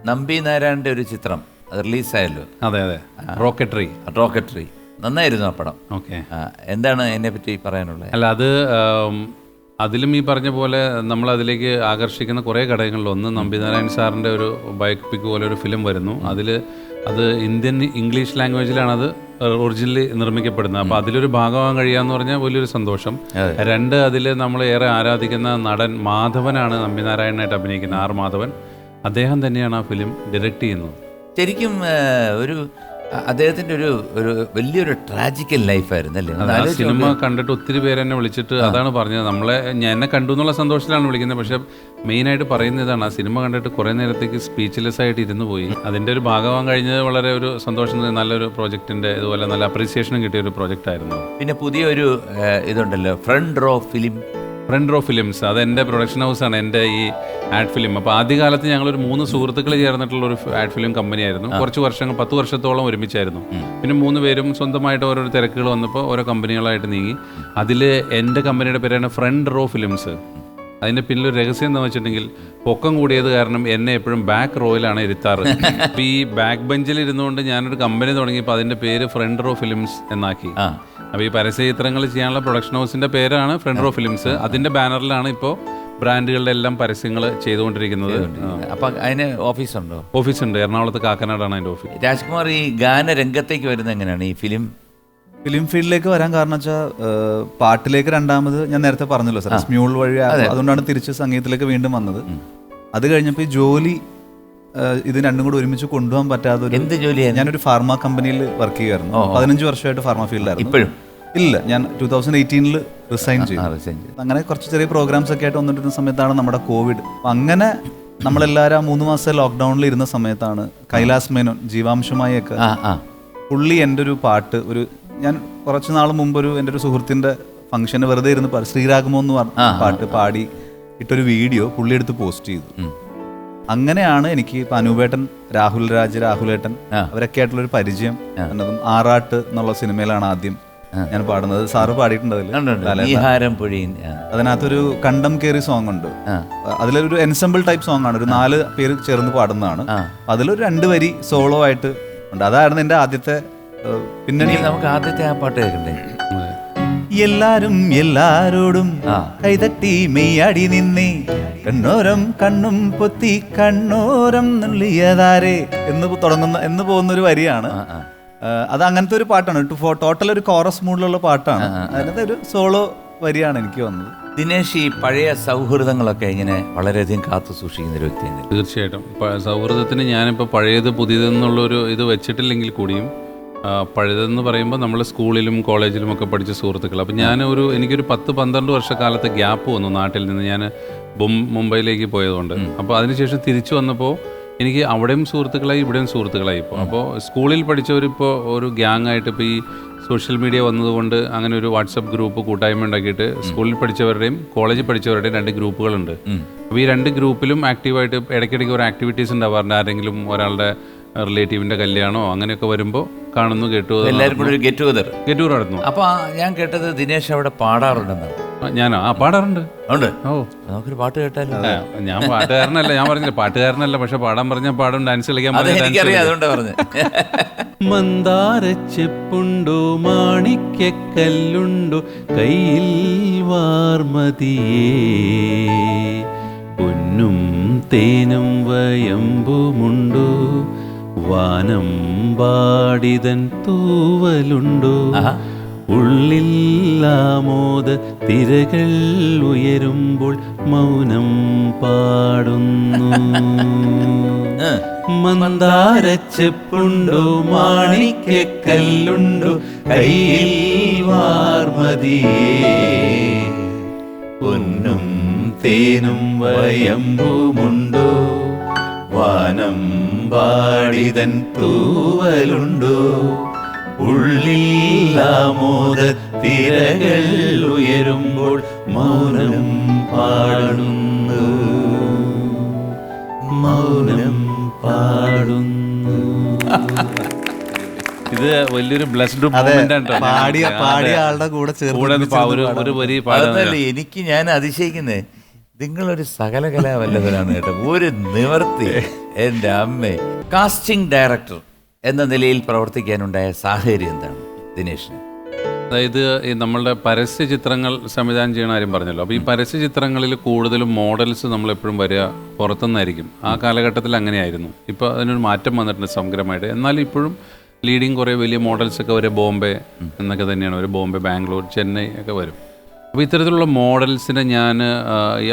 നമ്പി നാരായണന്റെ ഒരു ചിത്രം അത് റിലീസായല്ലോ. അതെ അതെ, റോക്കറ്ററി നന്നായിരുന്നു ആ പടം. ഓക്കെ, എന്താണ് അതിനെ പറ്റി പറയാനുള്ളത്? അല്ല അത് അതിലും ഈ പറഞ്ഞ പോലെ നമ്മൾ അതിലേക്ക് ആകർഷിക്കുന്ന കുറേ ഘടകങ്ങളിൽ ഒന്ന് നമ്പി നാരായൺ സാറിൻ്റെ ഒരു ബയോപിക് പോലെ ഒരു ഫിലിം വരുന്നു. അത് ഇംഗ്ലീഷ് ലാംഗ്വേജിലാണ് അത് ഒറിജിനലി നിർമ്മിക്കപ്പെടുന്നത്. അപ്പോൾ അതിലൊരു ഭാഗമാകാൻ കഴിയാന്ന് പറഞ്ഞാൽ വലിയൊരു സന്തോഷം. രണ്ട്, അതിൽ നമ്മൾ ഏറെ ആരാധിക്കുന്ന നടൻ മാധവനാണ് നമ്പി നാരായണനായിട്ട് അഭിനയിക്കുന്നത്, ആർ മാധവൻ. അദ്ദേഹം തന്നെയാണ് ആ ഫിലിം ഡയറക്റ്റ് ചെയ്യുന്നത്. ശരിക്കും അദ്ദേഹത്തിൻ്റെ ഒരു വലിയൊരു ട്രാജിക്കൽ ലൈഫായിരുന്നു അല്ലേ? ആ സിനിമ കണ്ടിട്ട് ഒത്തിരി പേര് എന്നെ വിളിച്ചിട്ട് അതാണ് പറഞ്ഞത്. എന്നെ കണ്ടു എന്നുള്ള സന്തോഷത്തിലാണ് വിളിക്കുന്നത്. പക്ഷെ മെയിനായിട്ട് പറയുന്നത് ഇതാണ്, ആ സിനിമ കണ്ടിട്ട് കുറേ നേരത്തേക്ക് സ്പീച്ച്ലെസ് ആയിട്ട് ഇരുന്ന് പോയി. അതിൻ്റെ ഒരു ഭാഗമാകാൻ കഴിഞ്ഞത് വളരെ ഒരു സന്തോഷം, നല്ലൊരു പ്രോജക്റ്റിൻ്റെ ഇതുപോലെ നല്ല അപ്രീസിയേഷനും കിട്ടിയ ഒരു പ്രോജക്റ്റ് ആയിരുന്നു. പിന്നെ പുതിയൊരു ഇതുണ്ടല്ലോ, ഫ്രണ്ട് റോ ഫിലിംസ്, അതെൻ്റെ പ്രൊഡക്ഷൻ ഹൗസാണ്, എൻ്റെ ഈ ആഡ് ഫിലിം. അപ്പോൾ ആദ്യകാലത്ത് ഞങ്ങളൊരു 3 സുഹൃത്തുക്കൾ ചേർന്നിട്ടുള്ള ഒരു ആഡ് ഫിലിം കമ്പനിയായിരുന്നു. കുറച്ച് വർഷങ്ങൾ 10 വർഷത്തോളം ഒരുമിച്ചായിരുന്നു. പിന്നെ 3 പേരും സ്വന്തമായിട്ട് ഓരോരോ തിരക്കുകൾ വന്നപ്പോൾ ഓരോ കമ്പനികളായിട്ട് നീങ്ങി. അതിൽ എൻ്റെ കമ്പനിയുടെ പേരാണ് ഫ്രണ്ട് റോ ഫിലിംസ്. അതിൻ്റെ പിന്നിലൊരു രഹസ്യം എന്താണെന്ന് വെച്ചിട്ടുണ്ടെങ്കിൽ, പൊക്കം കൂടിയത് കാരണം എന്നെ എപ്പോഴും ബാക്ക് റോയിലാണ് ഇരുത്താറ്. അപ്പോൾ ഈ ബാക്ക് ബെഞ്ചിൽ ഇരുന്നുകൊണ്ട് ഞാനൊരു കമ്പനി തുടങ്ങിയപ്പോൾ അതിൻ്റെ പേര് ഫ്രണ്ട് റോ ഫിലിംസ് എന്നാക്കി. അപ്പോൾ ഈ പരസ്യ ചിത്രങ്ങൾ ചെയ്യാനുള്ള പ്രൊഡക്ഷൻ ഹൗസിൻ്റെ പേരാണ് ഫ്രണ്ട് റോ ഫിലിംസ്. അതിൻ്റെ ബാനറിലാണ് ഇപ്പോൾ ബ്രാൻഡുകളുടെ എല്ലാം പരസ്യങ്ങൾ ചെയ്തുകൊണ്ടിരിക്കുന്നത്. അപ്പം അതിന് ഓഫീസുണ്ടോ? ഓഫീസുണ്ട്, എറണാകുളത്ത് കാക്കനാടാണ് അതിൻ്റെ ഓഫീസ്. രാജ്കുമാർ, ഈ ഗാനരംഗത്തേക്ക് വരുന്നത് എങ്ങനെയാണ്? ഈ ഫിലിം ഫീൽഡിലേക്ക് വരാൻ കാരണം വെച്ചാൽ പാട്ടിലേക്ക് രണ്ടാമത് ഞാൻ നേരത്തെ പറഞ്ഞല്ലോ സാർ, സ്മ്യൂൾ വഴി, അതുകൊണ്ടാണ് തിരിച്ച് സംഗീതത്തിലേക്ക് വീണ്ടും വന്നത്. അത് കഴിഞ്ഞപ്പോൾ ഈ ജോലി ഇത് രണ്ടും കൂടെ ഒരുമിച്ച് കൊണ്ടുപോകാൻ പറ്റാതെ. എന്ത് ജോലിയാണ്? ഞാനൊരു ഫാർമ കമ്പനിയിൽ വർക്ക് ചെയ്യുമായിരുന്നു. 15 വർഷമായിട്ട് ഫാർമ ഫീൽഡിലായിരുന്നു. ഇപ്പോഴും ഇല്ല, ഞാൻ 2018 റിസൈൻ ചെയ്തു. അങ്ങനെ കുറച്ച് ചെറിയ പ്രോഗ്രാംസ് ഒക്കെ ആയിട്ട് വന്നിട്ടിരുന്ന സമയത്താണ് നമ്മുടെ കോവിഡ്. അങ്ങനെ നമ്മളെല്ലാവരും 3 മാസം ലോക്ക്ഡൗണിൽ ഇരുന്ന സമയത്താണ് കൈലാസ് മേനോൻ, ജീവാംശമായി ഒക്കെ പുള്ളി എൻ്റെ ഒരു പാട്ട്, ഞാൻ കുറച്ച് നാൾ മുമ്പ് എൻ്റെ ഒരു സുഹൃത്തിൻ്റെ ഫംഗ്ഷന് വെറുതെ ഇരുന്ന് ശ്രീരാഗമോ എന്ന് പറഞ്ഞ പാട്ട് പാടി ഇട്ടൊരു വീഡിയോ പുള്ളി എടുത്ത് പോസ്റ്റ് ചെയ്തു. അങ്ങനെയാണ് എനിക്ക് ഇപ്പം അനൂപേട്ടൻ, രാഹുലേട്ടൻ അവരൊക്കെ ആയിട്ടുള്ളൊരു പരിചയം എന്നതും. ആറാട്ട് എന്നുള്ള സിനിമയിലാണ് ആദ്യം ഞാൻ പാടുന്നത്. സാറ് പാടിയിട്ടുണ്ട് അതിനകത്തൊരു കണ്ടം കേറി സോങ് ഉണ്ട്. അതിലൊരു എൻസെമ്പിൾ ടൈപ്പ് സോങ് ആണ്, ഒരു 4 പേര് ചേർന്ന് പാടുന്നതാണ്. അതിലൊരു 2 വരി സോളോ ആയിട്ട് ഉണ്ട്. അതായിരുന്നു എൻ്റെ ആദ്യത്തെ. പിന്നെ നമുക്ക് ആദ്യത്തെ ആ പാട്ട് കേൾക്കണ്ടേ? എല്ലാരും എല്ലാരോടും കൈതട്ടി മെയ്യാടി നിന്നേ, കണ്ണോരം കണ്ണും പൊത്തി കണ്ണോരം നുള്ളിയതാരേ എന്ന് പോകുന്നൊരു വരിയാണ്. അത് അങ്ങനത്തെ ഒരു പാട്ടാണ്. ടോട്ടൽ ഒരു കോറസ് മൂഡിലുള്ള പാട്ടാണ്. അതിനകത്ത് ഒരു സോളോ വരിയാണ് എനിക്ക് വന്നത്. ദിനേശ്, ഈ പഴയ സൗഹൃദങ്ങളൊക്കെ ഇങ്ങനെ വളരെയധികം കാത്തു സൂക്ഷിക്കുന്ന ഒരു വ്യക്തിയാണ്. തീർച്ചയായിട്ടും സൗഹൃദത്തിന് ഞാനിപ്പോൾ പഴയത് പുതിയതെന്നുള്ളൊരു ഇത് വെച്ചിട്ടില്ലെങ്കിൽ കൂടിയും, പഴയതെന്ന് പറയുമ്പോൾ നമ്മൾ സ്കൂളിലും കോളേജിലും ഒക്കെ പഠിച്ച സുഹൃത്തുക്കൾ. അപ്പം എനിക്കൊരു 10-12 വർഷക്കാലത്തെ ഗ്യാപ്പ് വന്നു നാട്ടിൽ നിന്ന്. ഞാൻ മുംബൈയിലേക്ക് പോയതുകൊണ്ട്. അപ്പോൾ അതിനുശേഷം തിരിച്ചു വന്നപ്പോൾ എനിക്ക് അവിടെയും സുഹൃത്തുക്കളായി, ഇവിടെയും സുഹൃത്തുക്കളായി. അപ്പോൾ സ്കൂളിൽ പഠിച്ചവരിപ്പോൾ ഒരു ഗ്യാങ് ആയിട്ട്, ഇപ്പോൾ ഈ സോഷ്യൽ മീഡിയ വന്നതുകൊണ്ട് അങ്ങനെ ഒരു വാട്സപ്പ് ഗ്രൂപ്പ് കൂട്ടായ്മ ഉണ്ടാക്കിയിട്ട് സ്കൂളിൽ പഠിച്ചവരുടെയും കോളേജിൽ പഠിച്ചവരുടെയും 2 ഗ്രൂപ്പുകളുണ്ട്. അപ്പോൾ ഈ 2 ഗ്രൂപ്പിലും ആക്റ്റീവായിട്ട് ഇടയ്ക്കിടയ്ക്ക് ഒരു ആക്ടിവിറ്റീസ് ഉണ്ടാവാറുണ്ട്. ആരെങ്കിലും ഒരാളുടെ റിലേറ്റീവിൻ്റെ കല്യാണമോ അങ്ങനെയൊക്കെ വരുമ്പോൾ കാണുന്നു, എല്ലാവരും കൂടെ ഒരു ഗെറ്റ് ടുഗദർ നടന്നു. അപ്പോൾ ഞാൻ കേട്ടത് ദിനേശ് അവിടെ പാടാറുണ്ടെന്നാണ്. ഞാനോ? പാടാറുണ്ട്. ഓ, നമുക്കൊരു പാട്ട് കേട്ടാലോ? ഞാൻ പാട്ടുകാരനല്ല, ഞാൻ പറഞ്ഞില്ല പാട്ടുകാരനല്ല, പക്ഷെ പാടാൻ പറഞ്ഞാൽ പാടും, ഡാൻസ് കളിക്കാൻ പറഞ്ഞ. മന്ദാരച്ചെപ്പുണ്ടോ മാണിക്കല്ലുണ്ടോ കയ്യിൽ വാർമതിയേ, പൊന്നും തേനും വയമ്പുമുണ്ടോ, വാനം പാടിതൻ തൂവലുണ്ടോ, ഉള്ളില്ലാമോദ തിരകൾ ഉയരുമ്പോൾ മൗനം പാടുന്നു. മന്ദാരച്ചെപ്പുണ്ടോ മാണിക്കല്ലുണ്ടോ കയ്യിൽ വാർമതിയേ, പൊന്നും തേനും വയമ്പുമുണ്ടോ, വാനം പാടിതൻ തൂവലുണ്ടോ, ഉള്ളില്ലാമോദ തിരകൾ ഉയരുമ്പോൾ മൗനം പാടുന്നു, മൗനം പാടുന്നു. ഇത് വലിയൊരു ബ്ലെസ്ഡ് മൊമെന്റ് ആണ്. പാടിയ ആളുടെ കൂടെ ഒരു വരി പാടുന്നതല്ലേ ഞാൻ അതിശയിക്കുന്നേ. നിങ്ങളൊരു സകല കലാവല്ലവരാണ് കേട്ടോ. ഒരു നിവർത്തി എൻ്റെ അമ്മേ. കാസ്റ്റിംഗ് ഡയറക്ടർ എന്ന നിലയിൽ പ്രവർത്തിക്കാനുണ്ടായ സാഹചര്യം എന്താണ് ദിനേഷിന്? അതായത് ഈ നമ്മളുടെ പരസ്യ ചിത്രങ്ങൾ സംവിധാനം ചെയ്യണ കാര്യം പറഞ്ഞല്ലോ. അപ്പോൾ ഈ പരസ്യ ചിത്രങ്ങളിൽ കൂടുതലും മോഡൽസ് നമ്മളെപ്പോഴും വരിക പുറത്തുനിന്നായിരിക്കും. ആ കാലഘട്ടത്തിൽ അങ്ങനെയായിരുന്നു. ഇപ്പോൾ അതിനൊരു മാറ്റം വന്നിട്ടുണ്ട് സമഗ്രമായിട്ട്. എന്നാലും ഇപ്പോഴും ലീഡിങ് കുറേ വലിയ മോഡൽസൊക്കെ വരെ ബോംബെ എന്നൊക്കെ തന്നെയാണ്. ഒരു ബോംബെ, ബാംഗ്ലൂർ, ചെന്നൈ ഒക്കെ വരും. അപ്പോൾ ഇത്തരത്തിലുള്ള മോഡൽസിനെ ഞാൻ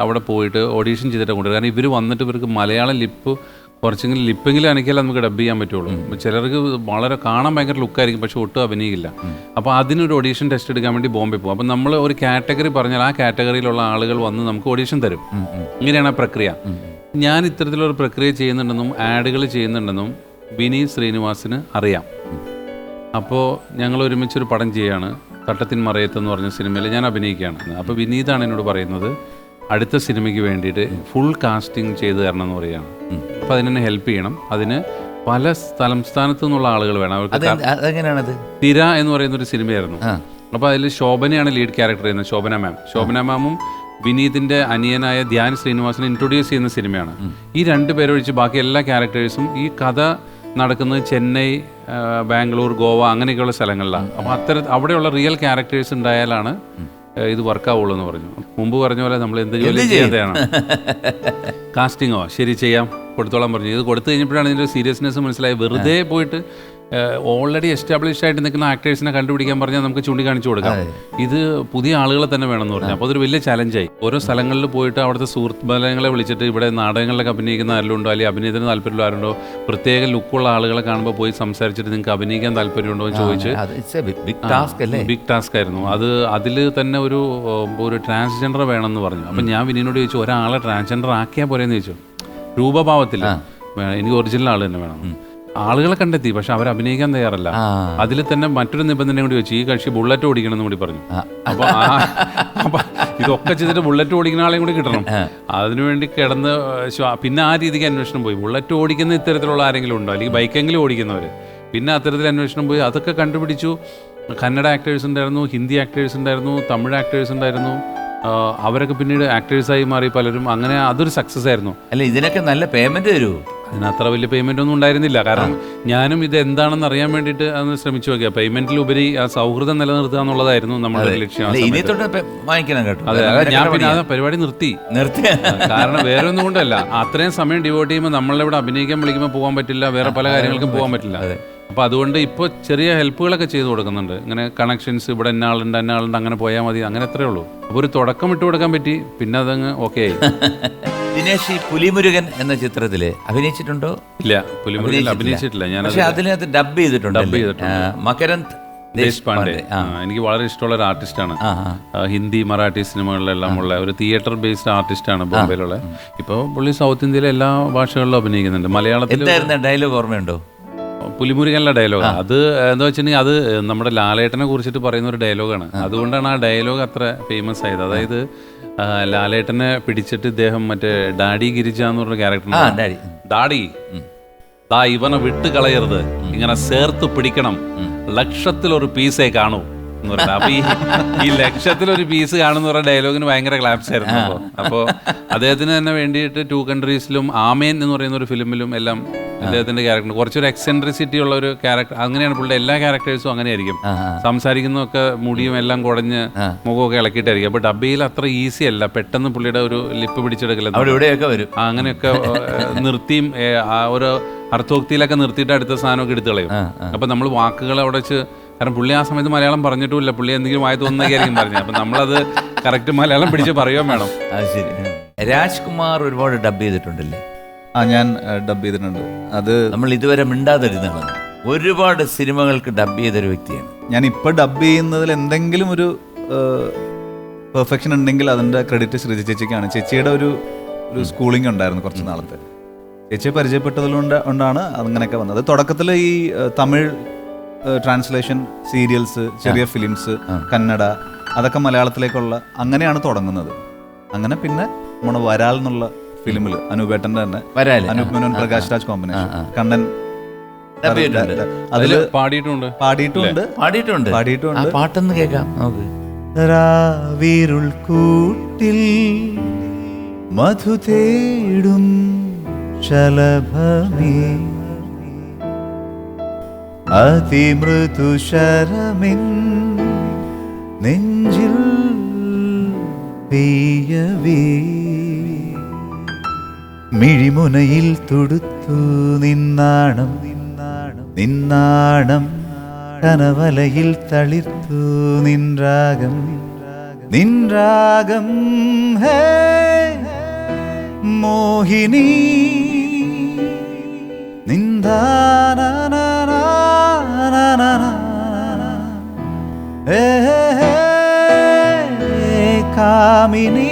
അവിടെ പോയിട്ട് ഓഡീഷൻ ചെയ്തിട്ട് കൊണ്ടുവരും. കാരണം ഇവർ വന്നിട്ട് ഇവർക്ക് മലയാളം ലിപ്പ് കുറച്ചെങ്കിലും ലിപ്പെങ്കിലും അനക്കിയാൽ നമുക്ക് ഡബ് ചെയ്യാൻ പറ്റുള്ളൂ. ചിലർക്ക് വളരെ കാണാൻ ഭയങ്കര ലുക്കായിരിക്കും, പക്ഷെ ഒട്ടും അഭിനയിക്കില്ല. അപ്പോൾ അതിനൊരു ഓഡീഷൻ ടെസ്റ്റ് എടുക്കാൻ വേണ്ടി ബോംബെ പോകും. അപ്പം നമ്മൾ ഒരു കാറ്റഗറി പറഞ്ഞാൽ ആ കാറ്റഗറിയിലുള്ള ആളുകൾ വന്ന് നമുക്ക് ഓഡീഷൻ തരും. ഇങ്ങനെയാണ് ആ പ്രക്രിയ. ഞാൻ ഇത്തരത്തിലൊരു പ്രക്രിയ ചെയ്യുന്നുണ്ടെന്നും ആഡുകൾ ചെയ്യുന്നുണ്ടെന്നും വിനീത് ശ്രീനിവാസിന് അറിയാം. അപ്പോൾ ഞങ്ങൾ ഒരുമിച്ചൊരു പടം ചെയ്യുകയാണ്. തട്ടത്തിൻ മറയത്ത് എന്ന് പറഞ്ഞ സിനിമയിൽ ഞാൻ അഭിനയിക്കുകയാണ്. അപ്പോൾ വിനീതാണ് എന്നോട് പറയുന്നത് അടുത്ത സിനിമയ്ക്ക് വേണ്ടിയിട്ട് ഫുൾ കാസ്റ്റിംഗ് ചെയ്ത് തരണം എന്ന് പറയുകയാണ്. അപ്പോൾ അതിനെ ഹെൽപ്പ് ചെയ്യണം. അതിന് പല സംസ്ഥാനത്തു നിന്നുള്ള ആളുകൾ വേണം. അവർക്ക് തിര എന്ന് പറയുന്ന ഒരു സിനിമയായിരുന്നു. അപ്പോൾ അതിൽ ശോഭനയാണ് ലീഡ് ക്യാരക്ടർ ചെയ്യുന്നത്. ശോഭന മാമും വിനീതിൻ്റെ അനിയനായ ധ്യാൻ ശ്രീനിവാസിനെ ഇൻട്രൊഡ്യൂസ് ചെയ്യുന്ന സിനിമയാണ്. ഈ രണ്ടുപേരെ ഒഴിച്ച് ബാക്കി എല്ലാ ക്യാരക്ടേഴ്സും ഈ കഥ നടക്കുന്നത് ചെന്നൈ, ബാംഗ്ലൂർ, ഗോവ അങ്ങനെയൊക്കെയുള്ള സ്ഥലങ്ങളിലാണ്. അപ്പോൾ അവിടെയുള്ള റിയൽ ക്യാരക്ടേഴ്സ് ഉണ്ടായാലാണ് ഇത് വർക്കാവുള്ളൂ എന്ന് പറഞ്ഞു. മുമ്പ് പറഞ്ഞ പോലെ നമ്മൾ എന്ത് ജോലി ചെയ്യാതെയാണ്. കാസ്റ്റിങ്ങോ ശരി ചെയ്യാം, കൊടുത്തോളാൻ പറഞ്ഞു. ഇത് കൊടുത്തു കഴിഞ്ഞപ്പോഴാണ് ഇതിൻ്റെ സീരിയസ്നെസ് മനസ്സിലായി. വെറുതെ പോയിട്ട് ഓൾറെഡി എസ്റ്റാബ്ലിഷ്ഡ് ആയിട്ട് നിൽക്കുന്ന ആക്ടേഴ്സിനെ കണ്ടുപിടിക്കാൻ പറഞ്ഞാൽ നമുക്ക് ചൂണ്ടിക്കാണിച്ചു കൊടുക്കാം. ഇത് പുതിയ ആളുകളെ തന്നെ വേണമെന്ന് പറഞ്ഞു. അപ്പോൾ അതൊരു വലിയ ചലഞ്ചായി. ഓരോ സ്ഥലങ്ങളിൽ പോയിട്ട് അവിടുത്തെ സുഹൃത്ത് ബലങ്ങളെ വിളിച്ചിട്ട് ഇവിടെ നാടകങ്ങളിലൊക്കെ അഭിനയിക്കുന്ന ആരെങ്കിലും ആരെങ്കിലും അഭിനയത്തിന് താല്പര്യമുള്ള ആരുണ്ടോ, പ്രത്യേക ലുക്കുള്ള ആളുകളെ കാണുമ്പോൾ പോയി സംസാരിച്ചിട്ട് നിങ്ങൾക്ക് അഭിനയിക്കാൻ താല്പര്യമുണ്ടോ എന്ന് ചോദിച്ച് ബിഗ് ടാസ്ക് ആയിരുന്നു അത്. അതിൽ തന്നെ ഒരു ട്രാൻസ്ജെൻഡർ വേണമെന്ന് പറഞ്ഞു. അപ്പം ഞാൻ വിനീനോട് ചോദിച്ചു, ഒരാളെ ട്രാൻസ്ജെൻഡർ ആക്കിയാൽ പോരെയെന്ന് ചോദിച്ചു. രൂപഭാവത്തിൽ എനിക്ക് ഒറിജിനൽ ആൾ തന്നെ വേണം. ആളുകളെ കണ്ടെത്തി, പക്ഷെ അവർ അഭിനയിക്കാൻ തയ്യാറല്ല. അതിൽ തന്നെ മറ്റൊരു നിബന്ധന കൂടി വെച്ചു, ഈ കക്ഷി ബുള്ളറ്റ് ഓടിക്കണം എന്ന് കൂടി പറഞ്ഞു. അപ്പൊ ഇതൊക്കെ ചെയ്തിട്ട് ബുള്ളറ്റ് ഓടിക്കുന്ന ആളെയും കൂടി കിട്ടണം. അതിനുവേണ്ടി കിടന്ന് പിന്നെ ആ രീതിക്ക് അന്വേഷണം പോയി. ബുള്ളറ്റ് ഓടിക്കുന്ന ഇത്തരത്തിലുള്ള ആരെങ്കിലും ഉണ്ടോ, അല്ലെങ്കിൽ ബൈക്കെങ്കിലും ഓടിക്കുന്നവർ. പിന്നെ അത്തരത്തിൽ അന്വേഷണം പോയി, അതൊക്കെ കണ്ടുപിടിച്ചു. കന്നഡ ആക്ടേഴ്സ് ഉണ്ടായിരുന്നു, ഹിന്ദി ആക്ടേഴ്സ് ഉണ്ടായിരുന്നു, തമിഴ് ആക്ടേഴ്സ് ഉണ്ടായിരുന്നു. അവരൊക്കെ പിന്നീട് ആക്ടേഴ്സായി മാറി പലരും. അങ്ങനെ അതൊരു സക്സസ് ആയിരുന്നു. അല്ല, ഇതിനൊക്കെ നല്ല പേയ്മെന്റ് തരുമോ? അതിന് അത്ര വലിയ പേയ്മെന്റ് ഒന്നും ഉണ്ടായിരുന്നില്ല. കാരണം ഞാനും ഇത് എന്താണെന്ന് അറിയാൻ വേണ്ടിയിട്ട് അന്ന് ശ്രമിച്ചു നോക്കിയ. പേയ്മെന്റിലുപരി ആ സൗഹൃദം നിലനിർത്തുക എന്നുള്ളതായിരുന്നു നമ്മുടെ ലക്ഷ്യം. അതെ, ഞാൻ പിന്നെ ആ പരിപാടി നിർത്തി. കാരണം വേറെ ഒന്നും കൊണ്ടല്ല, അത്രയും സമയം ഡിവോട്ട് ചെയ്യുമ്പോൾ നമ്മളിവിടെ അഭിനയിക്കാൻ വിളിക്കുമ്പോൾ പോകാൻ പറ്റില്ല, വേറെ പല കാര്യങ്ങൾക്കും പോകാൻ പറ്റില്ല. അപ്പോൾ അതുകൊണ്ട് ഇപ്പോൾ ചെറിയ ഹെൽപ്പുകളൊക്കെ ചെയ്ത് കൊടുക്കുന്നുണ്ട്. ഇങ്ങനെ കണക്ഷൻസ്, ഇവിടെ എന്നാളുണ്ട് അങ്ങനെ പോയാൽ മതി, അങ്ങനെ അത്രേ ഉള്ളൂ. അപ്പോൾ ഒരു തുടക്കം ഇട്ട് കൊടുക്കാൻ പറ്റി. പിന്നെ അതങ്ങ് ഓക്കെ ആയി. ദിനേഷ്, പുലിമുരുകൻ എന്ന ചിത്രത്തില് അഭിനയിച്ചിട്ടുണ്ടോ? ഇല്ല, പുലിമുരുകൻ അഭിനയിച്ചിട്ടില്ല ഞാൻ. പക്ഷേ അതിനകത്ത് ഡബ് ചെയ്തിട്ടുണ്ട്. മകരന്ത് ദേശ്പാണ്ഡെ എനിക്ക് വളരെ ഇഷ്ടമുള്ള ഒരു ആർട്ടിസ്റ്റാണ്. ഹിന്ദി, മറാഠി സിനിമകളിലെല്ലാം ഉള്ള ഒരു തിയേറ്റർ ബേസ്ഡ് ആർട്ടിസ്റ്റാണ് ബോംബെയിലുള്ള. ഇപ്പോൾ പുള്ളി സൗത്ത് ഇന്ത്യയിലെ എല്ലാ ഭാഷകളിലും അഭിനയിക്കുന്നുണ്ട്. മലയാളത്തിൽ ഡയലോഗ് ഓർമ്മയുണ്ടോ? പുലിമുരുകനിലെ ഡയലോഗ് അത് എന്താ വെച്ചിട്ടുണ്ടെങ്കിൽ അത് നമ്മുടെ ലാലേട്ടനെ കുറിച്ചിട്ട് പറയുന്ന ഒരു ഡയലോഗാണ്. അതുകൊണ്ടാണ് ആ ഡയലോഗ് അത്ര ഫേമസ് ആയത്. അതായത് ലാലേട്ടനെ പിടിച്ചിട്ട് ഇദ്ദേഹം മറ്റേ ഡാഡി ഗിരിജ എന്ന് പറഞ്ഞ ക്യാരക്ടർ, ഡാഡി ദാ ഇവനെ വിട്ട് കളയരുത്, ഇങ്ങനെ ചേർത്ത് പിടിക്കണം, ലക്ഷത്തിലൊരു പീസേ കാണൂ എന്ന് പറഞ്ഞാൽ. അപ്പൊ ഈ ലക്ഷത്തിലൊരു പീസ് കാണുന്ന പറഞ്ഞ ഡയലോഗിന് ഭയങ്കര ക്ലാപ്സ് ആയിരുന്നു. അപ്പോൾ അദ്ദേഹത്തിന് തന്നെ വേണ്ടിയിട്ട് 2 കൺട്രീസിലും ആമേൻ എന്ന് പറയുന്ന ഒരു ഫിലിമിലും എല്ലാം അദ്ദേഹത്തിന്റെ ക്യാരക്ടർ കുറച്ചൊരു എക്സെൻട്രിസിറ്റി ഉള്ള ഒരു ക്യാരക്ടർ. അങ്ങനെയാണ് പുള്ളിയുടെ എല്ലാ ക്യാരക്ടേഴ്സും അങ്ങനെയായിരിക്കും. സംസാരിക്കുന്നതൊക്കെ മുടിയും എല്ലാം കുടഞ്ഞ് മുഖമൊക്കെ ഇളക്കിയിട്ടായിരിക്കും. അപ്പൊ ഡബയിൽ അത്ര ഈസി അല്ല പെട്ടെന്ന് പുള്ളിയുടെ ഒരു ലിപ്പ് പിടിച്ചെടുക്കൽ അങ്ങനെയൊക്കെ നിർത്തിയും ഒരു അർത്ഥോക്തിയിലൊക്കെ നിർത്തിയിട്ട് അടുത്ത സാധനമൊക്കെ എടുത്തു കളയും. അപ്പൊ നമ്മൾ വാക്കുകൾ അവിടെ വെച്ച്, കാരണം പുള്ളി ആ സമയത്ത് മലയാളം പറഞ്ഞിട്ടുമില്ല, പുള്ളി എന്തെങ്കിലും ആയി തോന്നുന്നൊക്കെയായിരിക്കും പറഞ്ഞു. അപ്പൊ നമ്മളത് കറക്റ്റ് മലയാളം പിടിച്ച് പറയുകയും വേണം. അത് ശരി. രാജ്കുമാർ ഒരുപാട് ഡബ് ചെയ്തിട്ടുണ്ടല്ലേ? ഞാൻ ഡബ് ചെയ്തിട്ടുണ്ട്. അത് നമ്മൾ ഇതുവരെ മിണ്ടാതിരുന്നതാണ്. ഒരുപാട് സിനിമകൾക്ക് ഡബ് ചെയ്തൊരു വ്യക്തിയാണ് ഞാൻ. ഇപ്പോൾ ഡബ് ചെയ്യുന്നതിൽ എന്തെങ്കിലും ഒരു പെർഫെക്ഷൻ ഉണ്ടെങ്കിൽ അതിൻ്റെ ക്രെഡിറ്റ് ശ്രീജി ചേച്ചിക്കാണ്. ചേച്ചിയുടെ ഒരു സ്കൂളിംഗ് ഉണ്ടായിരുന്നു കുറച്ച് നാളത്തെ. ചേച്ചിയെ പരിചയപ്പെട്ടതുകൊണ്ടാണ് അങ്ങനെയൊക്കെ വന്നത്. തുടക്കത്തിൽ ഈ തമിഴ് ട്രാൻസ്ലേഷൻ, സീരിയൽസ്, ചെറിയ ഫിലിംസ്, കന്നഡ, അതൊക്കെ മലയാളത്തിലേക്കുള്ള അങ്ങനെയാണ് തുടങ്ങുന്നത്. അങ്ങനെ പിന്നെ നമ്മുടെ വരാൽ എന്നുള്ള ഫിലിമിൽ അനൂപേട്ടൻ്റെ തന്നെ അനൂപ് മേനോൻ പ്രകാശ് രാജ് കോമ്പിനേഷൻ കണ്ണൻ അതില് പാടിയിട്ടുണ്ട്. പാട്ടൊന്ന് കേൾക്കാം. രാവിരുൾ കൂട്ടിൽ മധു തേടും ശലഭമേ അതിമൃദുശരമിൻ നെഞ്ചിൽ പെയ്യവേ മിഴിമുനയിൽ തൊടുത്തു നിന്നാണം നിന്നാണം കനവലയിൽ തളിർത്തു നിൻരാഗം നിൻരാഗം ഹേ മോഹിനി കാമിനി